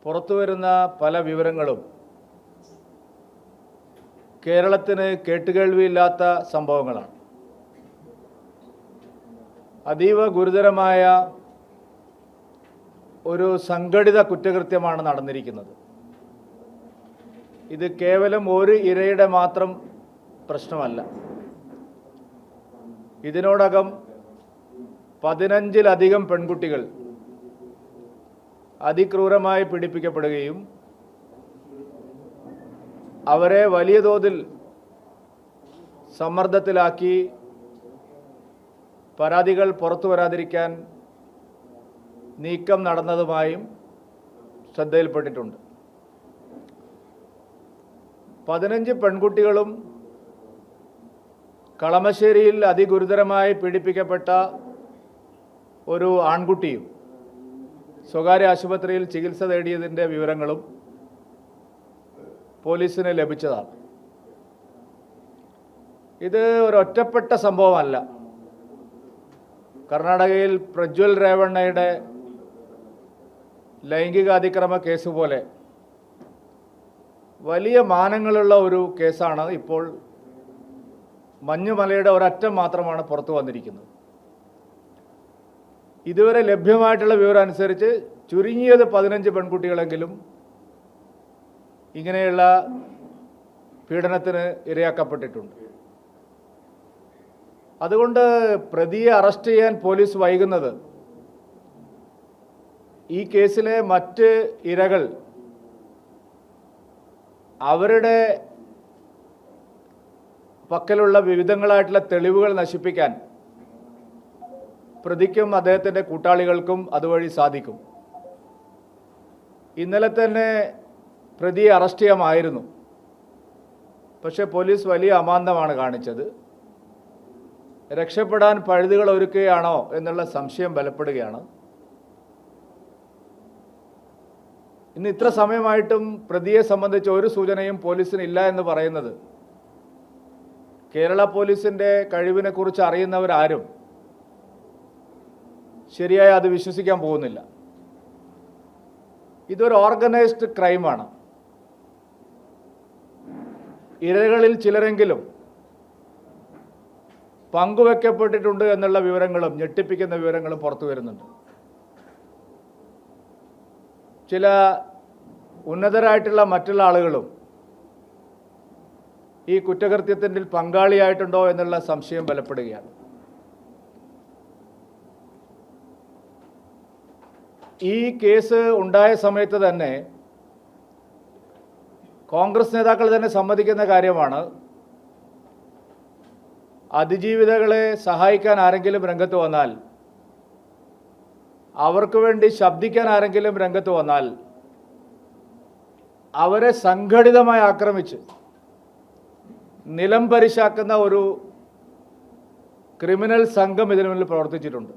പുറത്തുവരുന്ന പല വിവരങ്ങളും കേരളത്തിന് കേട്ടുകേൾവിയില്ലാത്ത സംഭവങ്ങളാണ്. അതീവ ഗുരുതരമായ ഒരു സംഘടിത കുറ്റകൃത്യമാണ് നടന്നിരിക്കുന്നത്. ഇത് കേവലം ഒരു ഇരയുടെ മാത്രം പ്രശ്നമല്ല. ഇതിനോടകം 15-ലധികം പെൺകുട്ടികൾ അതിക്രൂരമായി പീഡിപ്പിക്കപ്പെടുകയും അവരെ വലിയ തോതിൽ സമ്മർദ്ദത്തിലാക്കി പരാതികൾ പുറത്തു വരാതിരിക്കാൻ നീക്കം നടന്നതുമായും ശ്രദ്ധയിൽപ്പെട്ടിട്ടുണ്ട്. 15 പെൺകുട്ടികളും കളമശ്ശേരിയിൽ അതിഗുരുതരമായി പീഡിപ്പിക്കപ്പെട്ട ഒരു ആൺകുട്ടിയും സ്വകാര്യ ആശുപത്രിയിൽ ചികിത്സ തേടിയതിൻ്റെ വിവരങ്ങളും പോലീസിന് ലഭിച്ചതാണ്. ഇത് ഒരൊറ്റപ്പെട്ട സംഭവമല്ല. കർണാടകയിൽ പ്രജ്വൽ രേവണ്ണയുടെ ലൈംഗിക അതിക്രമ കേസ് പോലെ വലിയ മാനങ്ങളുള്ള ഒരു കേസാണ് ഇപ്പോൾ മഞ്ഞുമലയുടെ ഒരറ്റം മാത്രമാണ് പുറത്തു വന്നിരിക്കുന്നത്. ഇതുവരെ ലഭ്യമായിട്ടുള്ള വിവരം അനുസരിച്ച് ചുരുങ്ങിയത് 15 പെൺകുട്ടികളെങ്കിലും ഇങ്ങനെയുള്ള പീഡനത്തിന് ഇരയാക്കപ്പെട്ടിട്ടുണ്ട്. അതുകൊണ്ട് പ്രതിയെ അറസ്റ്റ് ചെയ്യാൻ പോലീസ് വൈകുന്നത് ഈ കേസിലെ മറ്റ് ഇരകൾ അവരുടെ പക്കലുള്ള വിവിധങ്ങളായിട്ടുള്ള തെളിവുകൾ നശിപ്പിക്കാൻ പ്രതിക്കും അദ്ദേഹത്തിൻ്റെ കൂട്ടാളികൾക്കും അതുവഴി സാധിക്കും. ഇന്നലെ തന്നെ പ്രതിയെ അറസ്റ്റ് ചെയ്യാമായിരുന്നു. പക്ഷേ പോലീസ് വലിയ അമാന്തമാണ് കാണിച്ചത്. രക്ഷപ്പെടാൻ പഴുതുകൾ ഒരുക്കുകയാണോ എന്നുള്ള സംശയം ബലപ്പെടുകയാണ്. ഇന്ന് ഇത്ര സമയമായിട്ടും പ്രതിയെ സംബന്ധിച്ച് ഒരു സൂചനയും പോലീസിന് ഇല്ല എന്ന് പറയുന്നത് കേരള പോലീസിൻ്റെ കഴിവിനെക്കുറിച്ച് അറിയുന്നവരാരും ശരിയായി അത് വിശ്വസിക്കാൻ പോകുന്നില്ല. ഇതൊരു ഓർഗനൈസ്ഡ് ക്രൈമാണ്. ഇരകളിൽ ചിലരെങ്കിലും പങ്കുവെക്കപ്പെട്ടിട്ടുണ്ട് എന്നുള്ള വിവരങ്ങളും ഞെട്ടിപ്പിക്കുന്ന വിവരങ്ങളും പുറത്തു വരുന്നുണ്ട്. ചില ഉന്നതരായിട്ടുള്ള മറ്റുള്ള ആളുകളും ഈ കുറ്റകൃത്യത്തിൽ പങ്കാളിയായിട്ടുണ്ടോ എന്നുള്ള സംശയം ബലപ്പെടുകയാണ്. ഈ കേസ് ഉണ്ടായ സമയത്ത് തന്നെ കോൺഗ്രസ് നേതാക്കൾ തന്നെ സമ്മതിക്കുന്ന കാര്യമാണ്, അതിജീവിതകളെ സഹായിക്കാൻ ആരെങ്കിലും രംഗത്ത് വന്നാൽ, അവർക്ക് വേണ്ടി ശബ്ദിക്കാൻ ആരെങ്കിലും രംഗത്ത് വന്നാൽ അവരെ സംഘടിതമായി ആക്രമിച്ച് നിലം പരിശാക്കുന്ന ഒരു ക്രിമിനൽ സംഘം ഇതിനു മുന്നിൽ പ്രവർത്തിച്ചിട്ടുണ്ട്.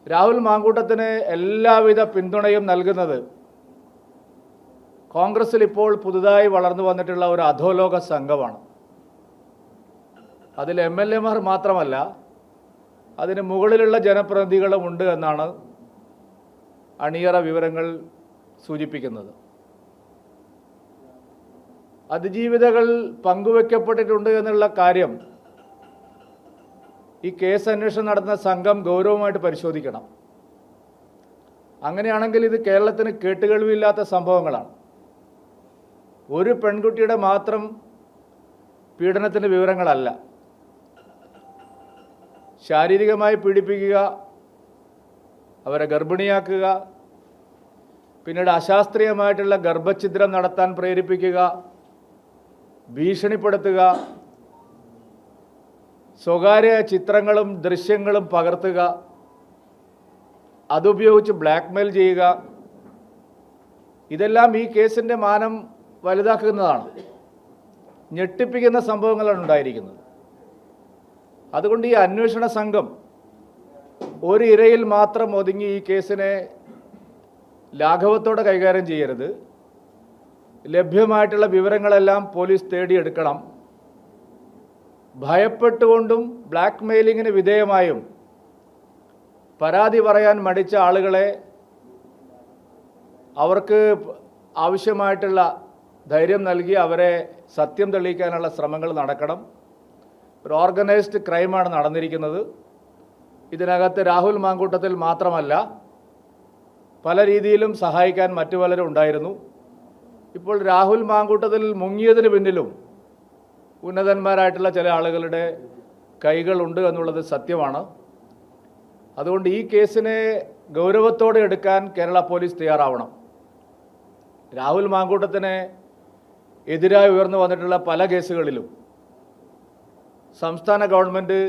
രാഹുൽ മാങ്കൂട്ടത്തിന് എല്ലാവിധ പിന്തുണയും നൽകുന്നത് കോൺഗ്രസിൽ ഇപ്പോൾ പുതുതായി വളർന്നു വന്നിട്ടുള്ള ഒരു അധോലോക സംഘമാണ്. അതിൽ MLA-മാർ മാത്രമല്ല, അതിന് മുകളിലുള്ള ജനപ്രതിനിധികളും ഉണ്ട് എന്നാണ് അണിയറ വിവരങ്ങൾ സൂചിപ്പിക്കുന്നത്. അതിജീവിതകൾ പങ്കുവെക്കപ്പെട്ടിട്ടുണ്ട് എന്നുള്ള കാര്യം ഈ കേസ് അന്വേഷണം നടത്തുന്ന സംഘം ഗൗരവമായിട്ട് പരിശോധിക്കണം. അങ്ങനെയാണെങ്കിൽ ഇത് കേരളത്തിന് കേട്ടുകേൾവിയില്ലാത്ത സംഭവങ്ങളാണ്. ഒരു പെൺകുട്ടിയുടെ മാത്രം പീഡനത്തിൻ്റെ വിവരങ്ങളല്ല. ശാരീരികമായി പീഡിപ്പിക്കുക, അവരെ ഗർഭിണിയാക്കുക, പിന്നീട് അശാസ്ത്രീയമായിട്ടുള്ള ഗർഭഛിദ്രം നടത്താൻ പ്രേരിപ്പിക്കുക, ഭീഷണിപ്പെടുത്തുക, സ്വകാര്യ ചിത്രങ്ങളും ദൃശ്യങ്ങളും പകർത്തുക, അതുപയോഗിച്ച് ബ്ലാക്ക്മെയിൽ ചെയ്യുക, ഇതെല്ലാം ഈ കേസിൻ്റെ മാനം വലുതാക്കുന്നതാണ്. ഞെട്ടിപ്പിക്കുന്ന സംഭവങ്ങളാണ് ഉണ്ടായിരിക്കുന്നത്. അതുകൊണ്ട് ഈ അന്വേഷണ സംഘം ഒരു ഇരയിൽ മാത്രം ഒതുങ്ങി ഈ കേസിനെ ലാഘവത്തോടെ കൈകാര്യം ചെയ്യരുത്. ലഭ്യമായിട്ടുള്ള വിവരങ്ങളെല്ലാം പോലീസ് തേടിയെടുക്കണം. ഭയപ്പെട്ടുകൊണ്ടും ബ്ലാക്ക് മെയിലിങ്ങിന് വിധേയമായും പരാതി പറയാൻ മടിച്ച ആളുകളെ അവർക്ക് ആവശ്യമായിട്ടുള്ള ധൈര്യം നൽകി അവരെ സത്യം തെളിയിക്കാനുള്ള ശ്രമങ്ങൾ നടക്കണം. ഒരു ഓർഗനൈസ്ഡ് ക്രൈമാണ് നടന്നിരിക്കുന്നത്. ഇതിനകത്ത് രാഹുൽ മാങ്കൂട്ടത്തിൽ മാത്രമല്ല, പല രീതിയിലും സഹായിക്കാൻ മറ്റു പലരും ഉണ്ടായിരുന്നു. ഇപ്പോൾ രാഹുൽ മാങ്കൂട്ടത്തിൽ മുങ്ങിയതിന് പിന്നിലും ഉന്നതന്മാരായിട്ടുള്ള ചില ആളുകളുടെ കൈകളുണ്ട് എന്നുള്ളത് സത്യമാണ്. അതുകൊണ്ട് ഈ കേസിനെ ഗൗരവത്തോടെ എടുക്കാൻ കേരള പോലീസ് തയ്യാറാവണം. രാഹുൽ മാങ്കൂട്ടത്തിന് എതിരായി ഉയർന്നു വന്നിട്ടുള്ള പല കേസുകളിലും സംസ്ഥാന ഗവൺമെൻറ്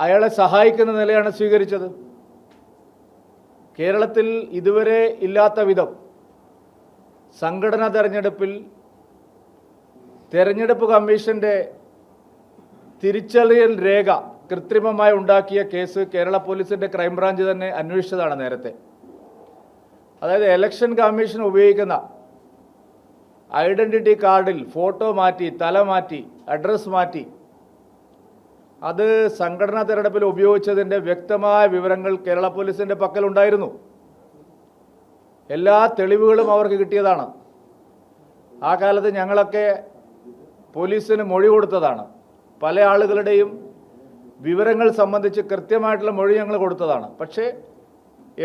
അയാളെ സഹായിക്കുന്ന നിലയാണ് സ്വീകരിച്ചത്. കേരളത്തിൽ ഇതുവരെ ഇല്ലാത്ത വിധം സംഘടനാ തെരഞ്ഞെടുപ്പിൽ തെരഞ്ഞെടുപ്പ് കമ്മീഷൻ്റെ തിരിച്ചറിയൽ രേഖ കൃത്രിമമായി ഉണ്ടാക്കിയ കേസ് കേരള പോലീസിൻ്റെ ക്രൈംബ്രാഞ്ച് തന്നെ അന്വേഷിച്ചതാണ് നേരത്തെ. അതായത് ഇലക്ഷൻ കമ്മീഷൻ ഉപയോഗിക്കുന്ന ഐഡൻറ്റിറ്റി കാർഡിൽ ഫോട്ടോ മാറ്റി, തല മാറ്റി, അഡ്രസ്സ് മാറ്റി, അത് സംഘടനാ തെരഞ്ഞെടുപ്പിൽ ഉപയോഗിച്ചതിൻ്റെ വ്യക്തമായ വിവരങ്ങൾ കേരള പോലീസിൻ്റെ പക്കലുണ്ടായിരുന്നു. എല്ലാ തെളിവുകളും അവർക്ക് കിട്ടിയതാണ്. ആ കാലത്ത് ഞങ്ങളൊക്കെ പോലീസിന് മൊഴി കൊടുത്തതാണ്. പല ആളുകളുടെയും വിവരങ്ങൾ സംബന്ധിച്ച് കൃത്യമായിട്ടുള്ള മൊഴി ഞങ്ങൾ കൊടുത്തതാണ്. പക്ഷേ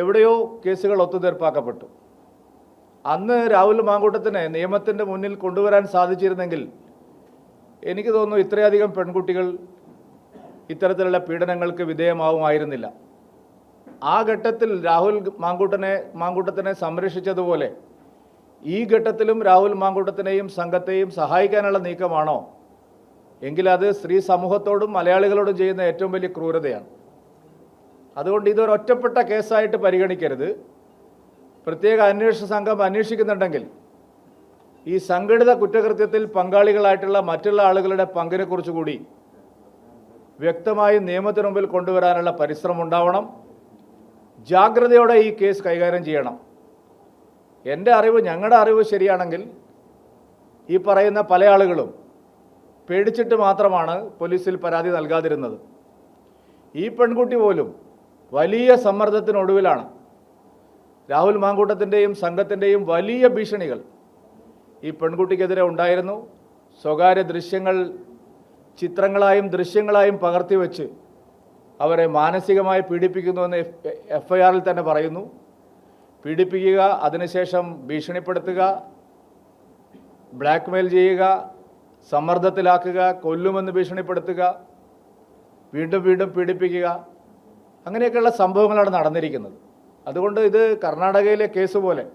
എവിടെയോ കേസുകൾ ഒത്തുതീർപ്പാക്കപ്പെട്ടു. അന്ന് രാഹുൽ മാങ്കൂട്ടത്തിനെ നിയമത്തിൻ്റെ മുന്നിൽ കൊണ്ടുവരാൻ സാധിച്ചിരുന്നെങ്കിൽ എനിക്ക് തോന്നുന്നു ഇത്രയധികം പെൺകുട്ടികൾ ഇത്തരത്തിലുള്ള പീഡനങ്ങൾക്ക് വിധേയമാവുമായിരുന്നില്ല. ആ ഘട്ടത്തിൽ രാഹുൽ മാങ്കൂട്ടത്തിനെ സംരക്ഷിച്ചതുപോലെ ഈ ഘട്ടത്തിലും രാഹുൽ മാങ്കൂട്ടത്തിനെയും സംഘത്തെയും സഹായിക്കാനുള്ള നീക്കമാണോ എങ്കിൽ അത് സ്ത്രീ സമൂഹത്തോടും മലയാളികളോടും ചെയ്യുന്ന ഏറ്റവും വലിയ ക്രൂരതയാണ്. അതുകൊണ്ട് ഇതൊരു ഒറ്റപ്പെട്ട കേസായിട്ട് പരിഗണിക്കരുത്. പ്രത്യേക അന്വേഷണ സംഘം അന്വേഷിക്കുന്നുണ്ടെങ്കിൽ ഈ സംഘടിത കുറ്റകൃത്യത്തിൽ പങ്കാളികളായിട്ടുള്ള മറ്റുള്ള ആളുകളുടെ പങ്കിനെക്കുറിച്ച് കൂടി വ്യക്തമായി നിയമത്തിന് മുമ്പിൽ കൊണ്ടുവരാനുള്ള പരിശ്രമം ഉണ്ടാവണം. ജാഗ്രതയോടെ ഈ കേസ് കൈകാര്യം ചെയ്യണം. എൻ്റെ അറിവ്, ഞങ്ങളുടെ അറിവ് ശരിയാണെങ്കിൽ ഈ പറയുന്ന പല ആളുകളും പേടിച്ചിട്ട് മാത്രമാണ് പോലീസിൽ പരാതി നൽകാതിരുന്നത്. ഈ പെൺകുട്ടി പോലും വലിയ സമ്മർദ്ദത്തിനൊടുവിലാണ്. രാഹുൽ മാങ്കൂട്ടത്തിൻ്റെയും സംഘത്തിൻ്റെയും വലിയ ഭീഷണികൾ ഈ പെൺകുട്ടിക്കെതിരെ ഉണ്ടായിരുന്നു. സ്വകാര്യ ദൃശ്യങ്ങൾ ചിത്രങ്ങളായും ദൃശ്യങ്ങളായും പകർത്തിവെച്ച് അവരെ മാനസികമായി പീഡിപ്പിക്കുന്നുവെന്ന് FIR തന്നെ പറയുന്നു. പീഡിപ്പിക്കുക, അതിനുശേഷം ഭീഷണിപ്പെടുത്തുക, ബ്ലാക്ക്മെയിൽ ചെയ്യുക, സമ്മർദ്ദത്തിലാക്കുക, കൊല്ലുമെന്ന് ഭീഷണിപ്പെടുത്തുക, വീണ്ടും വീണ്ടും പീഡിപ്പിക്കുക, അങ്ങനെയൊക്കെയുള്ള സംഭവങ്ങളാണ് നടന്നിരിക്കുന്നത്. അതുകൊണ്ട് ഇത് കർണാടകയിലെ കേസ് പോലെ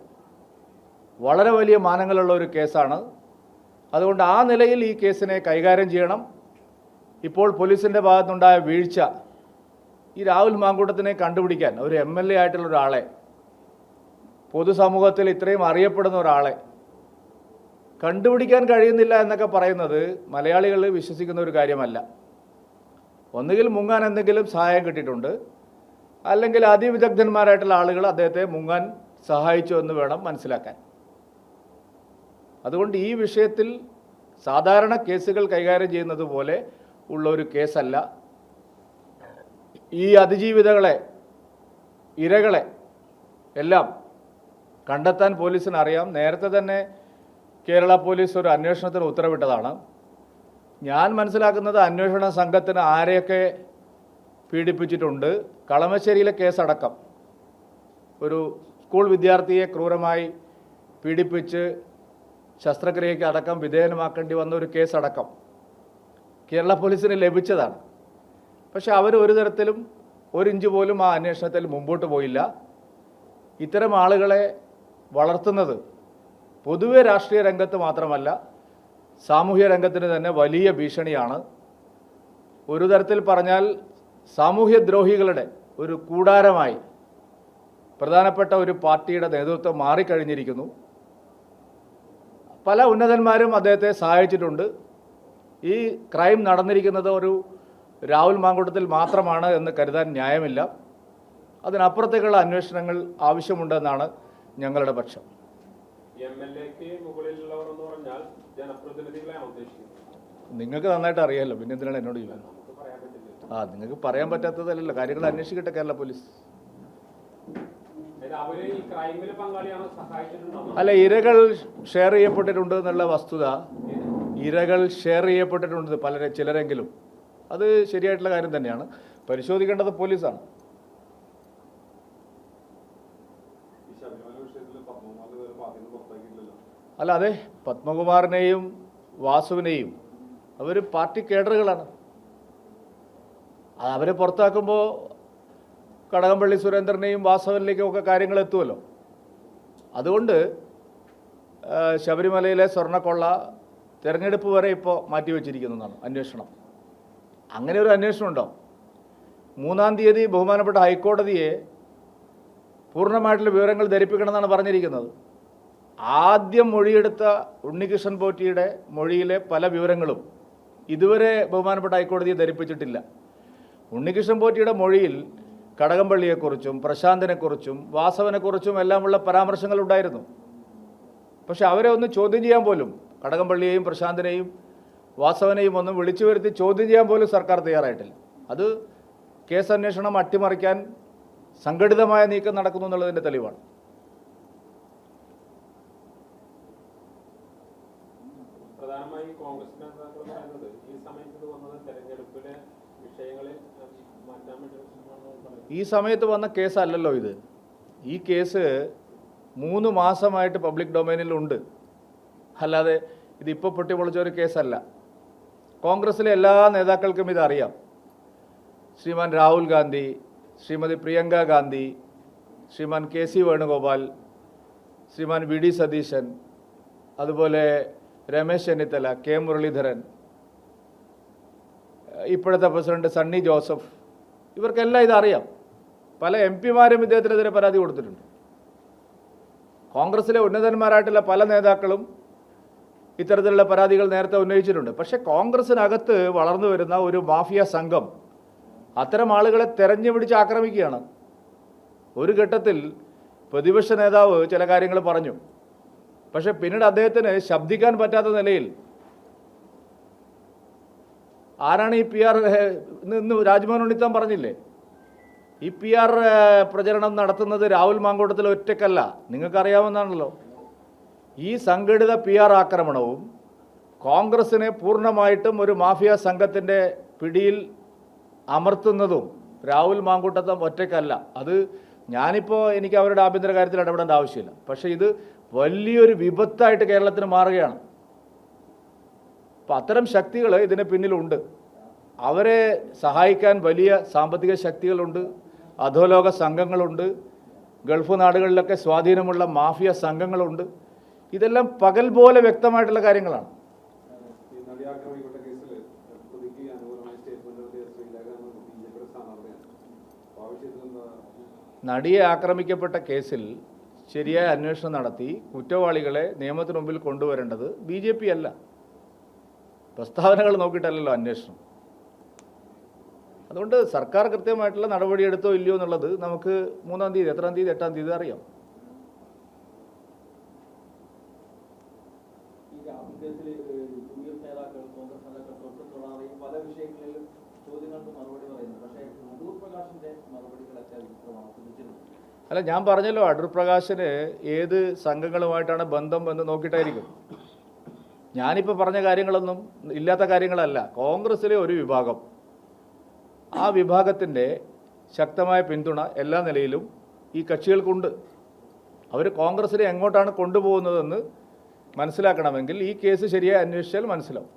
വളരെ വലിയ മാനങ്ങളുള്ള ഒരു കേസാണ്. അതുകൊണ്ട് ആ നിലയിൽ ഈ കേസിനെ കൈകാര്യം ചെയ്യണം. ഇപ്പോൾ പോലീസിൻ്റെ ഭാഗത്തുനിന്നുണ്ടായ വീഴ്ച, ഈ രാഹുൽ മാങ്കൂട്ടത്തിനെ കണ്ടുപിടിക്കാൻ ഒരു MLA ആയിട്ടുള്ള ഒരാളെ, പൊതുസമൂഹത്തിൽ ഇത്രയും അറിയപ്പെടുന്ന ഒരാളെ കണ്ടുപിടിക്കാൻ കഴിയുന്നില്ല എന്നൊക്കെ പറയുന്നത് മലയാളികൾ വിശ്വസിക്കുന്ന ഒരു കാര്യമല്ല. ഒന്നുകിൽ മുങ്ങാൻ എന്തെങ്കിലും സഹായം കിട്ടിയിട്ടുണ്ട്, അല്ലെങ്കിൽ അതിവിദഗ്ധന്മാരായിട്ടുള്ള ആളുകൾ അദ്ദേഹത്തെ മുങ്ങാൻ സഹായിച്ചു എന്ന് വേണം മനസ്സിലാക്കാൻ. അതുകൊണ്ട് ഈ വിഷയത്തിൽ സാധാരണ കേസുകൾ കൈകാര്യം ചെയ്യുന്നത് പോലെ ഉള്ള ഒരു കേസല്ല. ഈ അതിജീവിതകളെ, ഇരകളെ എല്ലാം കണ്ടെത്താൻ പോലീസിന് അറിയാം. നേരത്തെ തന്നെ കേരള പോലീസ് ഒരു അന്വേഷണത്തിന് ഉത്തരവിട്ടതാണ്. ഞാൻ മനസ്സിലാക്കുന്നത് അന്വേഷണ സംഘത്തിന് ആരെയൊക്കെ പീഡിപ്പിച്ചിട്ടുണ്ട്, കളമശ്ശേരിയിലെ കേസടക്കം, ഒരു സ്കൂൾ വിദ്യാർത്ഥിയെ ക്രൂരമായി പീഡിപ്പിച്ച് ശസ്ത്രക്രിയയ്ക്ക് അടക്കം വിധേയമാക്കേണ്ടി വന്ന ഒരു കേസടക്കം കേരള പോലീസിന് ലഭിച്ചതാണ്. പക്ഷെ അവർ ഒരു തരത്തിലും ഒരു ഇഞ്ച് പോലും ആ അന്വേഷണത്തിൽ മുമ്പോട്ട് പോയില്ല. ഇത്തരം ആളുകളെ വളർത്തുന്നത് പൊതുവെ രാഷ്ട്രീയ രംഗത്ത് മാത്രമല്ല, സാമൂഹ്യ രംഗത്തിന് തന്നെ വലിയ ഭീഷണിയാണ്. ഒരു തരത്തിൽ പറഞ്ഞാൽ സാമൂഹ്യദ്രോഹികളുടെ ഒരു കൂടാരമായി പ്രധാനപ്പെട്ട ഒരു പാർട്ടിയുടെ നേതൃത്വം മാറിക്കഴിഞ്ഞിരിക്കുന്നു. പല ഉന്നതന്മാരും അദ്ദേഹത്തെ സഹായിച്ചിട്ടുണ്ട്. ഈ ക്രൈം നടന്നിരിക്കുന്നത് ഒരു രാഹുൽ മാങ്കൂട്ടത്തിൽ മാത്രമാണ് എന്ന് കരുതാൻ ന്യായമില്ല. അതിനപ്പുറത്തേക്കുള്ള അന്വേഷണങ്ങൾ ആവശ്യമുണ്ടെന്നാണ് ഞങ്ങളുടെ പക്ഷം. നിങ്ങൾക്ക് നന്നായിട്ട് അറിയാമല്ലോ, പിന്നെ എന്തിനാണ് എന്നോട് ചോദിക്കുന്നത്? നിങ്ങൾക്ക് പറയാൻ പറ്റാത്തതല്ലല്ലോ, കാര്യങ്ങൾ അന്വേഷിക്കട്ടെ കേരള പോലീസ്. അല്ല, ഇരകൾ ഷെയർ ചെയ്യപ്പെട്ടിട്ടുണ്ട് എന്നുള്ള വസ്തുത, ഇരകൾ ഷെയർ ചെയ്യപ്പെട്ടിട്ടുണ്ട് ചിലരെങ്കിലും, അത് ശരിയായിട്ടുള്ള കാര്യം തന്നെയാണ്. പരിശോധിക്കേണ്ടത് പോലീസാണ്. അല്ല, അതെ, പത്മകുമാറിനെയും വാസുവിനെയും അവർ പാർട്ടി കേഡറുകളാണ്. അവരെ പുറത്താക്കുമ്പോൾ കടകംപള്ളി സുരേന്ദ്രനെയും വാസവനിലേക്കും ഒക്കെ കാര്യങ്ങൾ എത്തുമല്ലോ. അതുകൊണ്ട് ശബരിമലയിലെ സ്വർണ്ണക്കൊള്ള തിരഞ്ഞെടുപ്പ് വരെ ഇപ്പോൾ മാറ്റിവെച്ചിരിക്കുന്നതാണ് അന്വേഷണം. അങ്ങനെ ഒരു അന്വേഷണം ഉണ്ടോ? 3-ാം തീയതി ബഹുമാനപ്പെട്ട ഹൈക്കോടതിയെ പൂർണ്ണമായിട്ടുള്ള വിവരങ്ങൾ ധരിപ്പിക്കണമെന്നാണ് പറഞ്ഞിരിക്കുന്നത്. ആദ്യം മൊഴിയെടുത്ത ഉണ്ണികൃഷ്ണൻ പോറ്റിയുടെ മൊഴിയിലെ പല വിവരങ്ങളും ഇതുവരെ ബഹുമാനപ്പെട്ട ഹൈക്കോടതിയെ ധരിപ്പിച്ചിട്ടില്ല. ഉണ്ണികൃഷ്ണൻ പോറ്റിയുടെ മൊഴിയിൽ കടകംപള്ളിയെക്കുറിച്ചും പ്രശാന്തിനെക്കുറിച്ചും വാസവനെക്കുറിച്ചും എല്ലാമുള്ള പരാമർശങ്ങൾ ഉണ്ടായിരുന്നു. പക്ഷെ അവരെ ഒന്ന് ചോദ്യം ചെയ്യാൻ പോലും, കടകംപള്ളിയെയും പ്രശാന്തിനെയും വാസവനെയും ഒന്നും വിളിച്ചു വരുത്തി ചോദ്യം ചെയ്യാൻ പോലും സർക്കാർ തയ്യാറായിട്ടില്ല. അത് കേസ് അന്വേഷണം അട്ടിമറിക്കാൻ സംഘടിതമായ നീക്കം നടക്കുന്നു എന്നുള്ളതിൻ്റെ തെളിവാണ്. പ്രധാനമായി കോൺഗ്രസ് നേതാക്കൾ പറയുന്നത് ഈ സമയത്ത് വന്നത് തെരഞ്ഞെടുപ്പിലെ വിഷയങ്ങളെ മാറ്റാൻ വേണ്ടി. ഈ സമയത്ത് വന്ന കേസല്ലല്ലോ ഇത്. ഈ കേസ് 3 മാസമായിട്ട് പബ്ലിക് ഡൊമൈനിലുണ്ട്. അല്ലാതെ ഇതിപ്പോൾ പൊട്ടിപ്പൊളിച്ച ഒരു കേസല്ല. കോൺഗ്രസിലെ എല്ലാ നേതാക്കൾക്കും ഇതറിയാം. ശ്രീമാൻ രാഹുൽ ഗാന്ധി, ശ്രീമതി പ്രിയങ്ക ഗാന്ധി, ശ്രീമാൻ KC വേണുഗോപാൽ, ശ്രീമാൻ VD സതീശൻ, അതുപോലെ രമേശ് ചെന്നിത്തല, K മുരളീധരൻ, ഇപ്പോഴത്തെ പ്രസിഡന്റ് സണ്ണി ജോസഫ്, ഇവർക്കെല്ലാം ഇതറിയാം. പല MP-മാരും ഇദ്ദേഹത്തിനെതിരെ പരാതി കൊടുത്തിട്ടുണ്ട്. കോൺഗ്രസിലെ ഉന്നതന്മാരായിട്ടുള്ള പല നേതാക്കളും ഇത്തരത്തിലുള്ള പരാതികൾ നേരത്തെ ഉന്നയിച്ചിട്ടുണ്ട്. പക്ഷേ കോൺഗ്രസിനകത്ത് വളർന്നു വരുന്ന ഒരു മാഫിയ സംഘം അത്തരം ആളുകളെ തെരഞ്ഞു പിടിച്ച് ആക്രമിക്കുകയാണ്. ഒരു ഘട്ടത്തിൽ പ്രതിപക്ഷ നേതാവ് ചില കാര്യങ്ങൾ പറഞ്ഞു. പക്ഷെ പിന്നീട് അദ്ദേഹത്തിന് ശബ്ദിക്കാൻ പറ്റാത്ത നിലയിൽ ആരാണ് ഈ PR ഇന്ന് രാജ്മോഹൻ ഉണ്ണിത്താൻ പറഞ്ഞില്ലേ, ഈ PR പ്രചരണം നടത്തുന്നത് രാഹുൽ മാങ്കൂട്ടത്തിൽ ഒറ്റയ്ക്കല്ല, നിങ്ങൾക്കറിയാവുന്നതാണല്ലോ. ഈ സംഘടിത PR ആക്രമണവും കോൺഗ്രസിനെ പൂർണ്ണമായിട്ടും ഒരു മാഫിയ സംഘത്തിൻ്റെ പിടിയിൽ അമർത്തുന്നതും രാഹുൽ മാങ്കൂട്ടത്തം ഒറ്റയ്ക്കല്ല. അത് ഞാനിപ്പോൾ എനിക്ക് അവരുടെ ആഭ്യന്തര കാര്യത്തിൽ ഇടപെടേണ്ട ആവശ്യമില്ല. പക്ഷേ ഇത് വലിയൊരു വിപത്തായിട്ട് കേരളത്തിന് മാറുകയാണ്. അപ്പം അത്തരം ശക്തികൾ ഇതിന് പിന്നിലുണ്ട്. അവരെ സഹായിക്കാൻ വലിയ സാമ്പത്തിക ശക്തികളുണ്ട്, അധോലോക സംഘങ്ങളുണ്ട്, ഗൾഫ് നാടുകളിലൊക്കെ സ്വാധീനമുള്ള മാഫിയ സംഘങ്ങളുണ്ട്. ഇതെല്ലാം പകൽ പോലെ വ്യക്തമായിട്ടുള്ള കാര്യങ്ങളാണ്. നടിയെ ആക്രമിക്കപ്പെട്ട കേസിൽ ശരിയായ അന്വേഷണം നടത്തി കുറ്റവാളികളെ നിയമത്തിന് മുമ്പിൽ കൊണ്ടുവരേണ്ടത് BJP അല്ല. പ്രസ്താവനകൾ നോക്കിയിട്ടല്ലല്ലോ അന്വേഷണം. അതുകൊണ്ട് സർക്കാർ കൃത്യമായിട്ടുള്ള നടപടിയെടുത്തോ ഇല്ലയോ എന്നുള്ളത് നമുക്ക് 3-ാം തീയതി, എത്രാം തീയതി, 8-ാം തീയതി അറിയാം. അല്ല, ഞാൻ പറഞ്ഞല്ലോ, അടൂർ പ്രകാശിന് ഏത് സംഘങ്ങളുമായിട്ടാണ് ബന്ധം എന്ന് നോക്കിയിട്ടായിരിക്കും. ഞാനിപ്പോൾ പറഞ്ഞ കാര്യങ്ങളൊന്നും ഇല്ലാത്ത കാര്യങ്ങളല്ല. കോൺഗ്രസ്സിലെ ഒരു വിഭാഗം, ആ വിഭാഗത്തിൻ്റെ ശക്തമായ പിന്തുണ എല്ലാ നിലയിലും ഈ കക്ഷികൾക്കുണ്ട്. അവർ കോൺഗ്രസ്സിനെ എങ്ങോട്ടാണ് കൊണ്ടുപോകുന്നതെന്ന് മനസ്സിലാക്കണമെങ്കിൽ ഈ കേസ് ശരിയായി അന്വേഷിച്ചാൽ മനസ്സിലാവും.